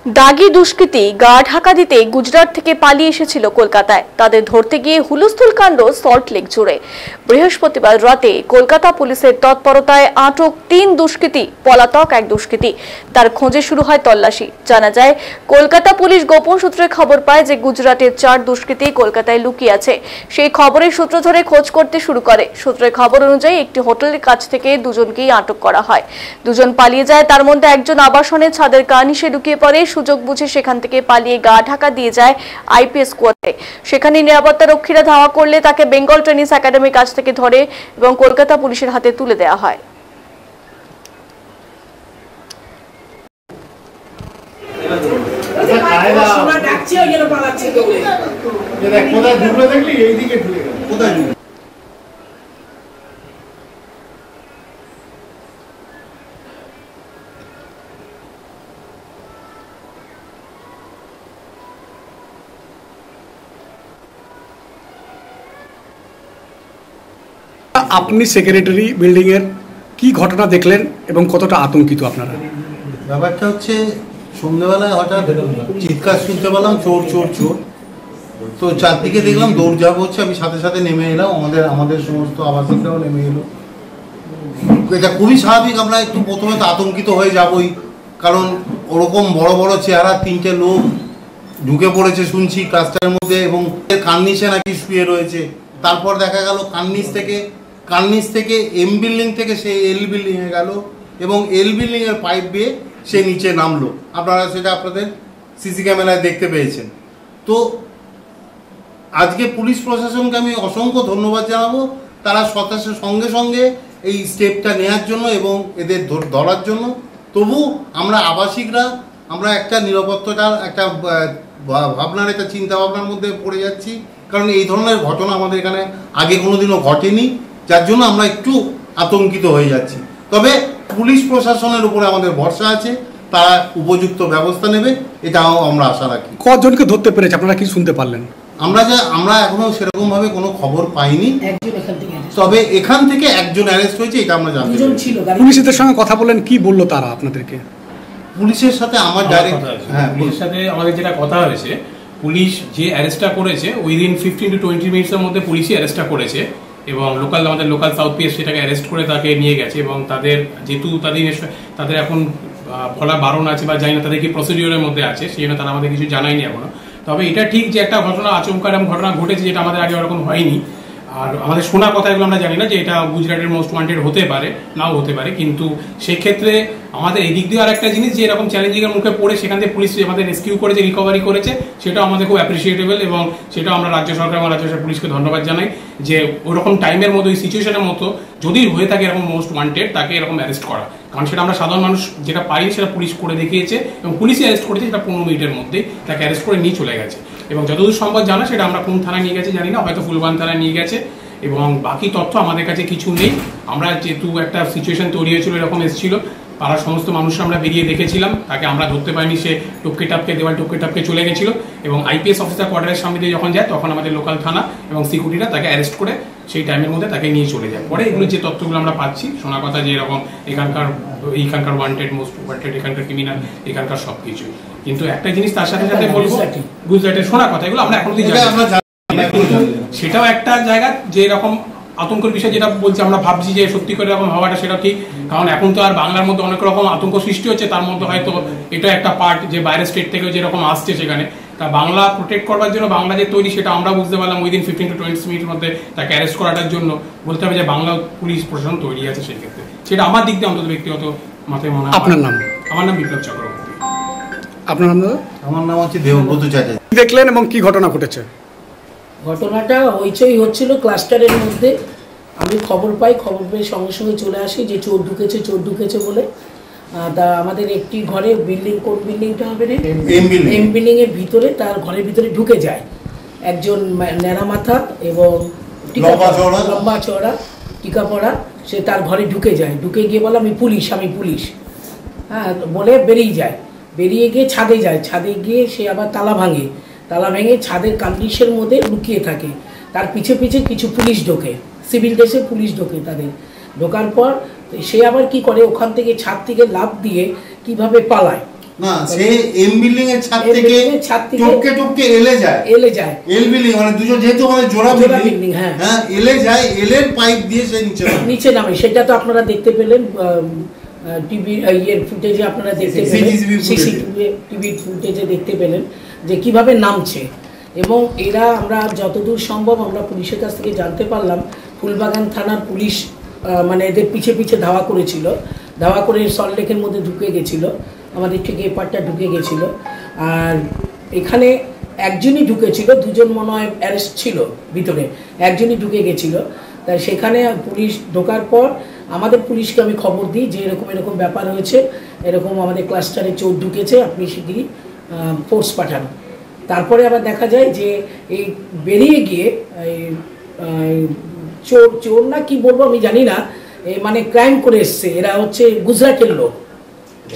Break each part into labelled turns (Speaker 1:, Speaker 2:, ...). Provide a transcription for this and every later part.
Speaker 1: দাগি দুষ্কৃতী গা ঢাকা দিতে গুজরাট থেকে পালিয়ে এসেছিল কলকাতায়। তাদের ধরতে গিয়ে হুলস্থুল কাণ্ড সল্টলেক জুড়ে। বৃহস্পতিবার রাতে কলকাতা পুলিশের তৎপরতায় আটক ৩ দুষ্কৃতী, পলাতক এক দুষ্কৃতী। তার খোঁজে শুরু হয় তল্লাশি। জানা যায়, কলকাতা পুলিশ গোপন সূত্রে খবর পায় যে গুজরাটের ৪ দুষ্কৃতী কলকাতায় লুকিয়ে আছে। সেই খবরের সূত্র ধরে খোঁজ করতে শুরু করে। সূত্রের খবর অনুযায়ী একটি হোটেলের কাছ থেকে দুজনকেই আটক করা হয়। দুজন পালিয়ে যায়, তার মধ্যে একজন আবাসনের ছাদের কার্নিশে ঢুকিয়ে পড়ে। সুযোগ বুঝে সেখান থেকে পালিয়ে গা ঢাকা দিয়ে যায় আইপিএস কোয়ার্টারে। সেখানে নিরাপত্তা রক্ষীরা ধাওয়া করলে তাকে বেঙ্গল টেনিস একাডেমির কাছ থেকে ধরে এবং কলকাতা পুলিশের হাতে তুলে দেওয়া হয়।
Speaker 2: আপনি সেক্রেটারি বিল্ডিং এর কি ঘটনা দেখলেন এবং কতটা আতঙ্কিত আপনারা?
Speaker 3: ব্যাপারটা হচ্ছে, সন্ধ্যেবেলায় হঠাৎ চিৎকার শুনতে পেলাম, চোর চোর চোর। তো চারদিকে দেখলাম দৌড়ঝাঁপ হচ্ছে। আমি সাথে সাথে নেমে এলাম, আমাদের সমস্ত আবাসিকরাও নেমে এলো। এটা খুবই স্বাভাবিক, আমরা একটু প্রথমে তো আতঙ্কিত হয়ে যাবই, কারণ ওরকম বড় বড় চেহারা 3টে লোক ঢুকে পড়েছে শুনছি ক্লাস্টারের মধ্যে, এবং কার্নিশে নাকি শুয়ে রয়েছে। তারপর দেখা গেল কার্নিশ থেকে এম বিল্ডিং থেকে সে এল বিল্ডিংয়ে গেল এবং এল বিল্ডিংয়ের পাইপ বেয়ে সে নিচে নামলো। আপনারা সেটা আপনাদের সিসি ক্যামেরায় দেখতে পেয়েছেন। তো আজকে পুলিশ প্রশাসনকে আমি অসংখ্য ধন্যবাদ জানাবো। তারা সঙ্গে সঙ্গে এই স্টেপটা নেওয়ার জন্য এবং এদের ধরার জন্য। তবু আমরা আবাসিকরা আমরা একটা নিরাপত্তাটার একটা ভাবনার, একটা চিন্তা ভাবনার মধ্যে পড়ে যাচ্ছি, কারণ এই ধরনের ঘটনা আমাদের এখানে আগে কোনোদিনও ঘটেনি, যার জন্য আমরা একটু আতঙ্কিত হয়ে যাচ্ছি। তবে পুলিশ প্রশাসনের উপরে আমাদের ভরসা আছে, তারা উপযুক্ত ব্যবস্থা নেবে, এটাও আমরা আশা রাখি।
Speaker 2: কতজনকে ধরতে পেরেছে, আপনারা কি শুনতে পারলেন?
Speaker 3: আমরা এখনো সেরকম ভাবে কোনো খবর পাইনি, তবে এখান থেকে একজন অ্যারেস্ট হয়েছে, এটা আমরা জানি।
Speaker 2: পুলিশের সঙ্গে কথা বলেন, কি বললো তারা আপনাদেরকে?
Speaker 3: পুলিশের সাথে আমার ডাইরেক্ট
Speaker 4: পুলিশের সাথে আমাদের যেটা কথা হয়েছে, পুলিশ যে অ্যারেস্টটা করেছে উইদিন 15 to 20 মিনিটসের মধ্যে পুলিশই অ্যারেস্টটা করেছে এবং আমাদের লোকাল সাউথ পিএস সেটাকে অ্যারেস্ট করে তাকে নিয়ে গেছে। এবং তাদের যেহেতু তাদের এখন বলা বারণ আছে বা জানি না তাদের কি প্রসিডিওরের মধ্যে আছে, সেই জন্য তারা আমাদের কিছু জানায়নি এখনো। তবে এটা ঠিক যে একটা ঘটনা, আচমকা এরকম ঘটনা ঘটেছে, যেটা আমাদের আগে ওরকম হয়নি। আর আমাদের শোনা কথা এগুলো আমরা জানি না যে এটা গুজরাটের মোস্ট ওয়ান্টেড হতে পারে, নাও হতে পারে। কিন্তু সেক্ষেত্রে আমাদের এই দিক দিয়ে আর একটা জিনিস, যে এরকম চ্যালেঞ্জিংয়ের মুখে পড়ে সেখান থেকে পুলিশ আমাদের রেস্কিউ করেছে, রিকভারি করেছে, সেটাও আমাদের খুব অ্যাপ্রিসিয়েটেবল। এবং সেটাও আমরা রাজ্য সরকার এবং রাজ্য সরকার পুলিশকে ধন্যবাদ জানাই যে ওরকম টাইমের মতো, ওই সিচুয়েশনের মতো যদি হয়ে থাকে এরকম মোস্ট ওয়ান্টেড, তাকে এরকম অ্যারেস্ট করা। কারণ সেটা আমরা সাধারণ মানুষ যেটা পারি সেটা পুলিশ করে দেখিয়েছে এবং পুলিশই অ্যারেস্ট করেছে, সেটা 15 মিনিটের মধ্যেই তাকে অ্যারেস্ট করে নিয়ে চলে গেছে। এবং যতদূর সম্ভব জানা, সেটা আমরা কোন থানায় নিয়ে গেছে জানি না, হয়তো ফুলবান থানায় নিয়ে গেছে। এবং বাকি তথ্য আমাদের কাছে কিছু নেই। আমরা যেহেতু একটা সিচুয়েশন তৈরি হয়েছিল, এরকম এসেছিল, পাড়ার সমস্ত মানুষ আমরা বেরিয়ে দেখেছিলাম, তাকে আমরা ধরতে পারিনি, সে দেওয়াল টপকে টাপকে চলে গেছিল। এবং আইপিএস অফিসার কোয়ার্টারের সামনে দিয়ে যখন যায়, তখন আমাদের লোকাল থানা এবং সিকিউরিটিরা তাকে অ্যারেস্ট করে সেই টাইমের মধ্যে তাকে নিয়ে চলে যায়। পরে এগুলো যে তথ্যগুলো আমরা পাচ্ছি, শোনা কথা যে এরকম এখানকার ওয়ান্টেড, মোস্ট ওয়ান্টেড, এখানকার ক্রিমিনাল, এখানকার সব কিছু। কিন্তু একটা জিনিস তার সাথে সাথে বলবো, গুজরাটের শোনা কথা, এগুলো আমরা এখন সেটাও একটা জায়গা যে এরকম আতঙ্কের বিষয় যেটা বলছি, আমরা ভাবছি যে সত্যি করে এরকম হওয়াটা সেটা ঠিক। কারণ এখন তো আর বাংলার মধ্যে অনেক রকম আতঙ্ক সৃষ্টি হচ্ছে, তার মধ্যে হয়তো এটা একটা পার্ট যে বাইরের স্টেট থেকে যেরকম আসছে সেখানে। তা বাংলা প্রোটেক্ট করবার জন্য বাংলা যে তৈরি, সেটা আমরা বুঝতে পারলাম উইদিন 15 to 20 মিনিটের মধ্যে তাকে অ্যারেস্ট করাটার জন্য। বলতে হবে যে বাংলা পুলিশ প্রশাসন তৈরি আছে সেই ক্ষেত্রে, সেটা আমার দিক দিয়ে অন্তত ব্যক্তিগত মাথায় মনে হয়।
Speaker 2: আপনার নাম?
Speaker 4: আমার নাম বিপ্লব চক্রবর্তী।
Speaker 2: আপনার নাম?
Speaker 3: আমার নাম হচ্ছে দেবব্রত চ্যাটার্জি।
Speaker 2: দেখলেন এবং কি ঘটনা ঘটেছে?
Speaker 5: ঘটনাটা হইচই হচ্ছিল ক্লাস্টারের মধ্যে। আমি খবর পেয়ে সঙ্গে সঙ্গে চলে আসি যে চোর ঢুকেছে বলে। তা আমাদের একটি ঘরে, কোন বিল্ডিংটা হবে রে, এম বিল্ডিং এর ভিতরে, তার ঘরের ভিতরে ঢুকে যায় একজন ন্যাড়া মাথা এবং লম্বা চওড়া টিকা পড়া। সে তার ঘরে ঢুকে গিয়ে বলে আমি পুলিশ, হ্যাঁ বলে বেরিয়ে গিয়ে ছাদে গিয়ে সে আবার তালা ভেঙে ছাদের কার্নিশের মধ্যে লুকিয়ে থাকে। তার পিছে কিছু পুলিশ ঢোকে, সিভিল ড্রেসে পুলিশ ঢোকে। তাদের ঢোকার পর সে আবার কি করে, ওখান থেকে ছাদ থেকে লাফ দিয়ে কিভাবে পালায়,
Speaker 3: না, সে এম বিল্ডিং এর ছাদ থেকে টপকে এলে যায় এল বিল্ডিং, মানে দুটো যেহেতু আমাদের জোড়া বিল্ডিং, হ্যাঁ এলে যায়, এলের পাইপ দিয়ে সে নিচে নামে।
Speaker 5: সেটা তো আপনারা দেখতে পেলেন টিভি ইয়ের ফুটেজে, আপনারা দেখতে পেলেন সিসিটিভি ফুটেজে দেখতে পেলেন যে কিভাবে নামছে। এবং এরা আমরা যতদূর সম্ভব আমরা পুলিশের কাছ থেকে জানতে পারলাম, ফুলবাগান থানার পুলিশ মানে এদের পিছে পিছে ধাওয়া করেছিল, ধাওয়া করে সল্টলেকের মধ্যে ঢুকে গেছিলো, আমাদের ঠিক এই পার্টটা ঢুকে গেছিলো। আর এখানে একজনই ঢুকেছিল, দুজন মনে হয় অ্যারেস্ট ছিল ভিতরে, একজনই ঢুকে গেছিলো। তাই সেখানে পুলিশ ঢোকার পর আমাদের পুলিশকে আমি খবর দিই যে এরকম এরকম ব্যাপার হয়েছে, এরকম আমাদের ক্লাস্টারে চোর ঢুকেছে, আপনি শিগগিরই ফোর্স পাঠান। তারপরে আবার দেখা যায় যে এই বেরিয়ে গিয়ে চোর না কি বলবো আমি জানি না, মানে ক্রাইম করে এসছে। এরা হচ্ছে গুজরাটের লোক,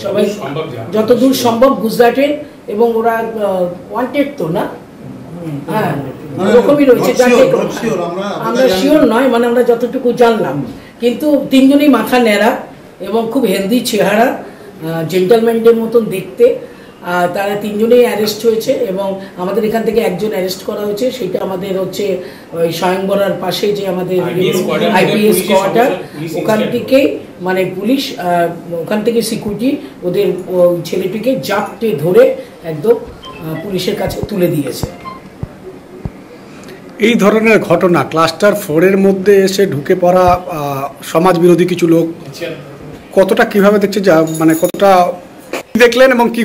Speaker 5: সবাই যতদূর সম্ভব গুজরাটের, এবং ওরা ওয়ান্টেড তো না, হ্যাঁ ওরকমই রয়েছে। আমরা শিওর নয়, মানে আমরা যতটুকু জানলাম, কিন্তু তিনজনই মাথা ন্যাড়া এবং খুব হেলদি চেহারা, জেন্টলম্যানদের মতন দেখতে। তারা তিনজনেই অ্যারেস্ট হয়েছে এবং আমাদের এখান থেকে একজন অ্যারেস্ট করা হয়েছে, সেটা আমাদের হচ্ছে ওই স্বয়ংবরার পাশে যে আমাদের আইপিএস কোয়ার্টার, ওখান থেকে মানে পুলিশ ওখান থেকে সিকিউরিটি ওদের ছেলেটিকে জাপটে ধরে একদম পুলিশের কাছে তুলে দিয়েছে।
Speaker 2: এই ধরনের ঘটনা ক্লাস্টার 4-এর মধ্যে এসে ঢুকে পড়া সমাজ বিরোধী কিছু লোক কতটা কিভাবে দেখছে, যা মানে কতটা দেখলেন এবং কি